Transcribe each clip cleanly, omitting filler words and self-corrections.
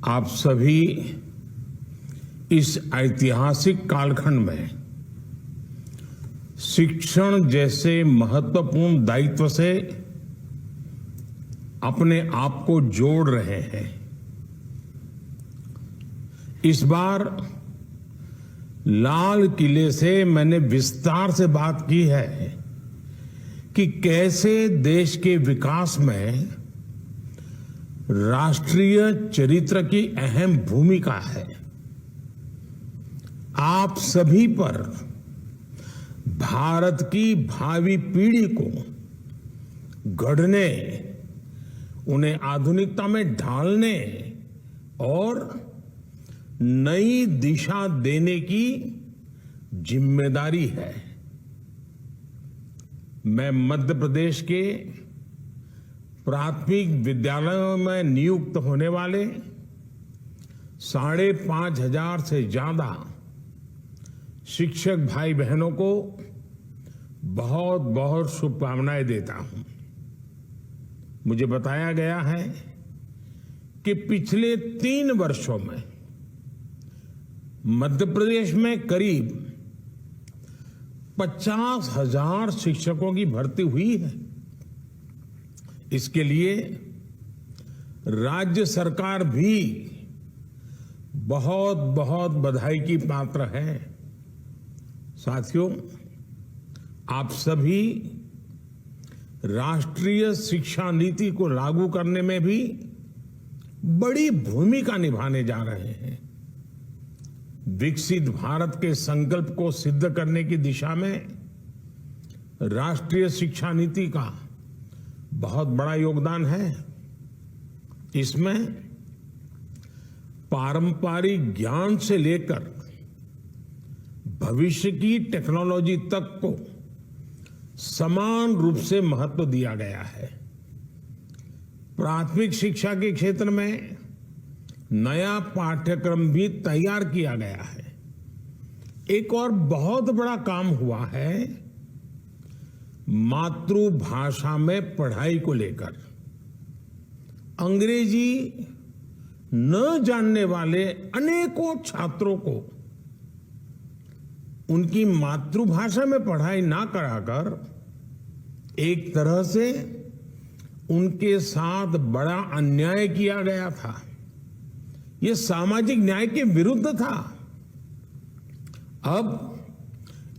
आप सभी इस ऐतिहासिक कालखंड में शिक्षण जैसे महत्वपूर्ण दायित्व से अपने आप को जोड़ रहे हैं। इस बार लाल किले से मैंने विस्तार से बात की है कि कैसे देश के विकास में राष्ट्रीय चरित्र की अहम भूमिका है। आप सभी पर भारत की भावी पीढ़ी को गढ़ने, उन्हें आधुनिकता में ढालने और नई दिशा देने की जिम्मेदारी है। मैं मध्य प्रदेश के प्राथमिक विद्यालयों में नियुक्त होने वाले 5,500 से ज्यादा शिक्षक भाई बहनों को बहुत बहुत शुभकामनाएं देता हूं। मुझे बताया गया है कि पिछले 3 वर्षों में मध्य प्रदेश में करीब 50,000 शिक्षकों की भर्ती हुई है। इसके लिए राज्य सरकार भी बहुत बहुत बधाई की पात्र है। साथियों, आप सभी राष्ट्रीय शिक्षा नीति को लागू करने में भी बड़ी भूमिका निभाने जा रहे हैं। विकसित भारत के संकल्प को सिद्ध करने की दिशा में राष्ट्रीय शिक्षा नीति का बहुत बड़ा योगदान है। इसमें पारंपरिक ज्ञान से लेकर भविष्य की टेक्नोलॉजी तक को समान रूप से महत्व दिया गया है। प्राथमिक शिक्षा के क्षेत्र में नया पाठ्यक्रम भी तैयार किया गया है। एक और बहुत बड़ा काम हुआ है मातृभाषा में पढ़ाई को लेकर। अंग्रेजी न जानने वाले अनेकों छात्रों को उनकी मातृभाषा में पढ़ाई ना कराकर एक तरह से उनके साथ बड़ा अन्याय किया गया था। यह सामाजिक न्याय के विरुद्ध था। अब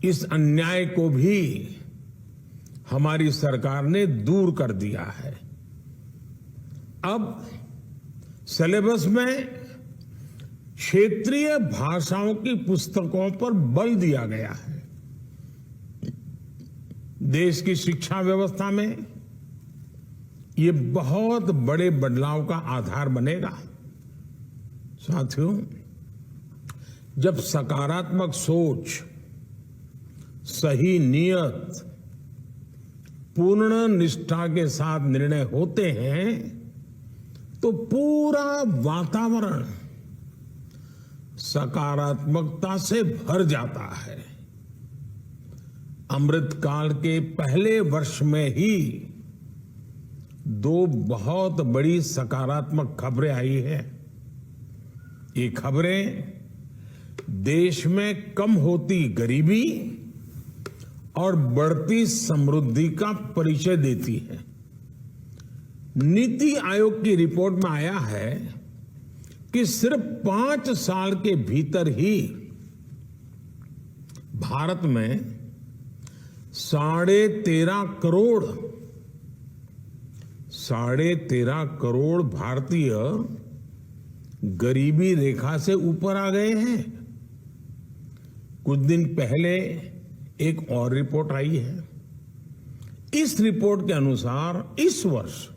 इस अन्याय को भी हमारी सरकार ने दूर कर दिया है। अब सिलेबस में क्षेत्रीय भाषाओं की पुस्तकों पर बल दिया गया है। देश की शिक्षा व्यवस्था में ये बहुत बड़े बदलाव का आधार बनेगा। साथियों, जब सकारात्मक सोच, सही नियत, पूर्ण निष्ठा के साथ निर्णय होते हैं तो पूरा वातावरण सकारात्मकता से भर जाता है। अमृत काल के पहले वर्ष में ही 2 बहुत बड़ी सकारात्मक खबरें आई है। ये खबरें देश में कम होती गरीबी और बढ़ती समृद्धि का परिचय देती है। नीति आयोग की रिपोर्ट में आया है कि सिर्फ 5 साल के भीतर ही भारत में 13.5 करोड़ भारतीय गरीबी रेखा से ऊपर आ गए हैं। कुछ दिन पहले एक और रिपोर्ट आई है। इस रिपोर्ट के अनुसार इस वर्ष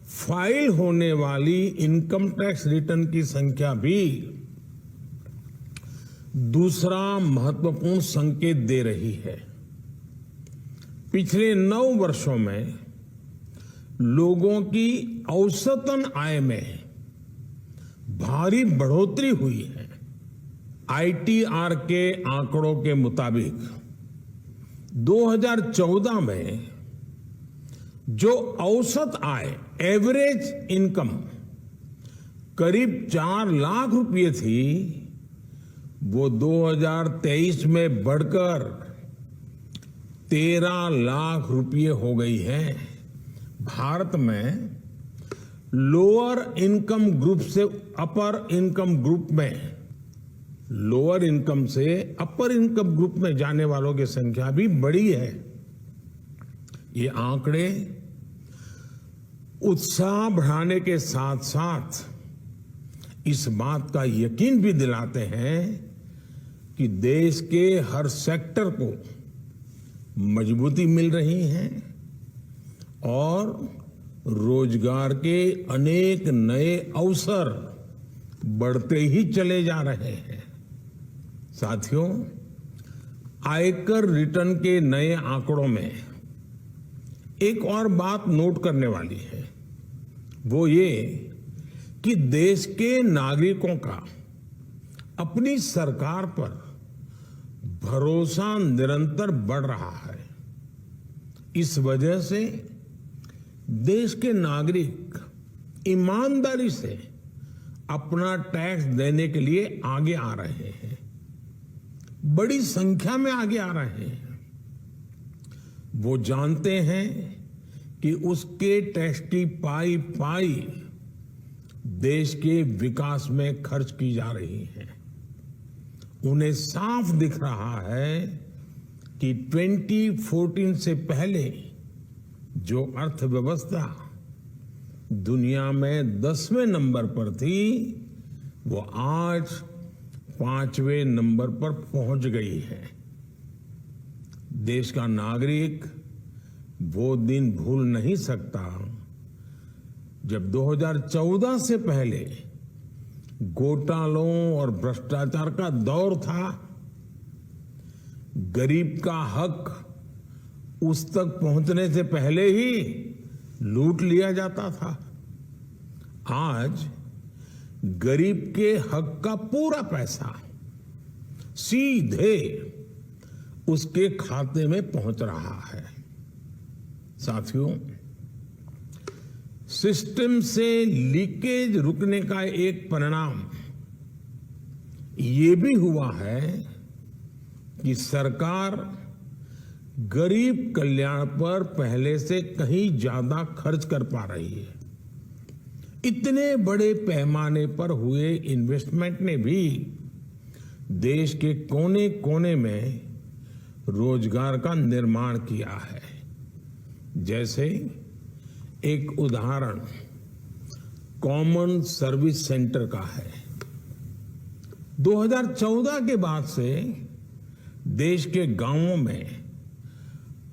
फाइल होने वाली इनकम टैक्स रिटर्न की संख्या भी दूसरा महत्वपूर्ण संकेत दे रही है। पिछले 9 वर्षों में लोगों की औसतन आय में भारी बढ़ोतरी हुई है। आईटीआर के आंकड़ों के मुताबिक 2014 में जो औसत आय, एवरेज इनकम करीब 4 लाख रुपए थी, वो 2023 में बढ़कर 13 लाख रुपए हो गई है। भारत में लोअर इनकम ग्रुप से अपर इनकम ग्रुप में, लोअर इनकम से अपर इनकम ग्रुप में जाने वालों की संख्या भी बढ़ी है। ये आंकड़े उत्साह बढ़ाने के साथ साथ इस बात का यकीन भी दिलाते हैं कि देश के हर सेक्टर को मजबूती मिल रही है और रोजगार के अनेक नए अवसर बढ़ते ही चले जा रहे हैं। साथियों, आयकर रिटर्न के नए आंकड़ों में एक और बात नोट करने वाली है, वो ये कि देश के नागरिकों का अपनी सरकार पर भरोसा निरंतर बढ़ रहा है। इस वजह से देश के नागरिक ईमानदारी से अपना टैक्स देने के लिए आगे आ रहे हैं, बड़ी संख्या में आगे आ रहे हैं। वो जानते हैं कि उसके टैक्स की पाई पाई देश के विकास में खर्च की जा रही है। उन्हें साफ दिख रहा है कि 2014 से पहले जो अर्थव्यवस्था दुनिया में 10वें नंबर पर थी, वो आज 5वें नंबर पर पहुंच गई है। देश का नागरिक वो दिन भूल नहीं सकता जब 2014 से पहले घोटालों और भ्रष्टाचार का दौर था। गरीब का हक उस तक पहुंचने से पहले ही लूट लिया जाता था। आज गरीब के हक का पूरा पैसा सीधे उसके खाते में पहुंच रहा है। साथियों, सिस्टम से लीकेज रुकने का एक परिणाम ये भी हुआ है कि सरकार गरीब कल्याण पर पहले से कहीं ज्यादा खर्च कर पा रही है। इतने बड़े पैमाने पर हुए इन्वेस्टमेंट ने भी देश के कोने कोने में रोजगार का निर्माण किया है। जैसे एक उदाहरण कॉमन सर्विस सेंटर का है। 2014 के बाद से देश के गांवों में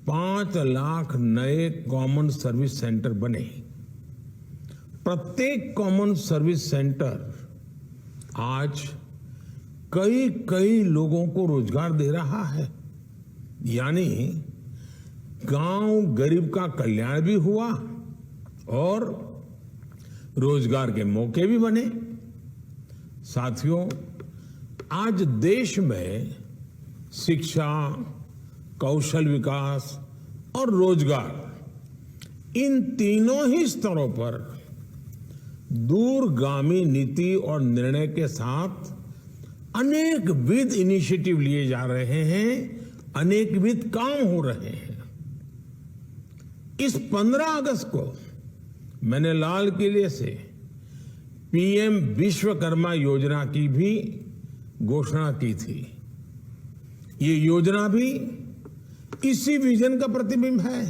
5 लाख नए कॉमन सर्विस सेंटर बने। प्रत्येक कॉमन सर्विस सेंटर आज कई कई लोगों को रोजगार दे रहा है। यानी गांव गरीब का कल्याण भी हुआ और रोजगार के मौके भी बने। साथियों, आज देश में शिक्षा, कौशल विकास और रोजगार, इन तीनों ही स्तरों पर दूरगामी नीति और निर्णय के साथ अनेकविध इनिशिएटिव लिए जा रहे हैं, अनेकविध काम हो रहे हैं। इस 15 अगस्त को मैंने लाल किले से पीएम विश्वकर्मा योजना की भी घोषणा की थी। ये योजना भी इसी विजन का प्रतिबिंब है।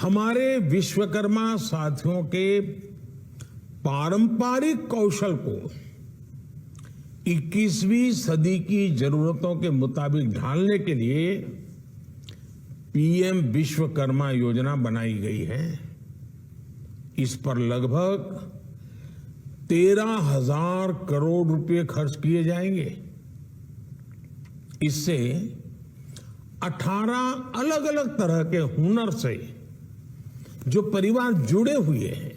हमारे विश्वकर्मा साथियों के पारंपरिक कौशल को 21वीं सदी की जरूरतों के मुताबिक ढालने के लिए पीएम विश्वकर्मा योजना बनाई गई है। इस पर लगभग 13,000 करोड़ रुपए खर्च किए जाएंगे। इससे 18 अलग अलग तरह के हुनर से जो परिवार जुड़े हुए हैं,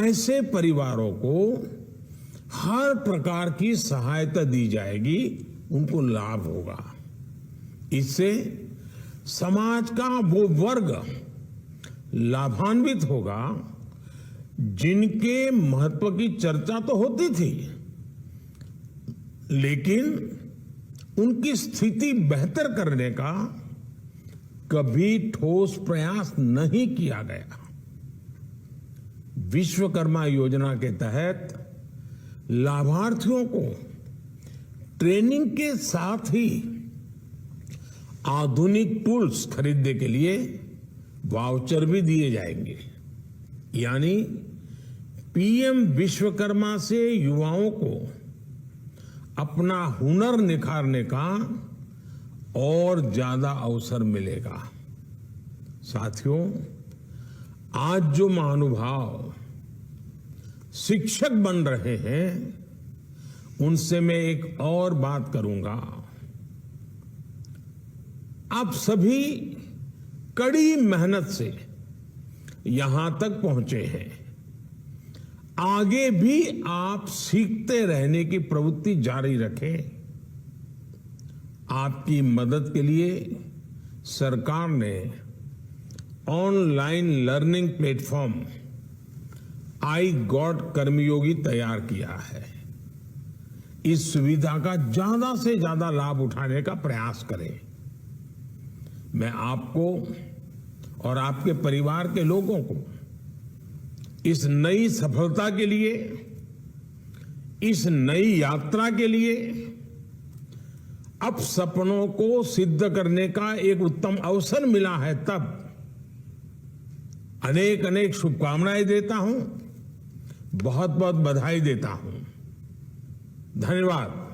ऐसे परिवारों को हर प्रकार की सहायता दी जाएगी, उनको लाभ होगा। इससे समाज का वो वर्ग लाभान्वित होगा जिनके महत्व की चर्चा तो होती थी, लेकिन उनकी स्थिति बेहतर करने का कभी ठोस प्रयास नहीं किया गया। विश्वकर्मा योजना के तहत लाभार्थियों को ट्रेनिंग के साथ ही आधुनिक टूल्स खरीदने के लिए वाउचर भी दिए जाएंगे। यानी पीएम विश्वकर्मा से युवाओं को अपना हुनर निखारने का और ज्यादा अवसर मिलेगा। साथियों, आज जो महानुभाव शिक्षक बन रहे हैं, उनसे मैं एक और बात करूंगा। आप सभी कड़ी मेहनत से यहां तक पहुंचे हैं। आगे भी आप सीखते रहने की प्रवृत्ति जारी रखें। आपकी मदद के लिए सरकार ने online learning platform iGOT Karmayogi तैयार किया है। इस सुविधा का ज्यादा से ज्यादा लाभ उठाने का प्रयास करें। मैं आपको और आपके परिवार के लोगों को इस नई सफलता के लिए, इस नई यात्रा के लिए, अब सपनों को सिद्ध करने का एक उत्तम अवसर मिला है, तब अनेक अनेक शुभकामनाएं देता हूं, बहुत बहुत बधाई देता हूं। धन्यवाद।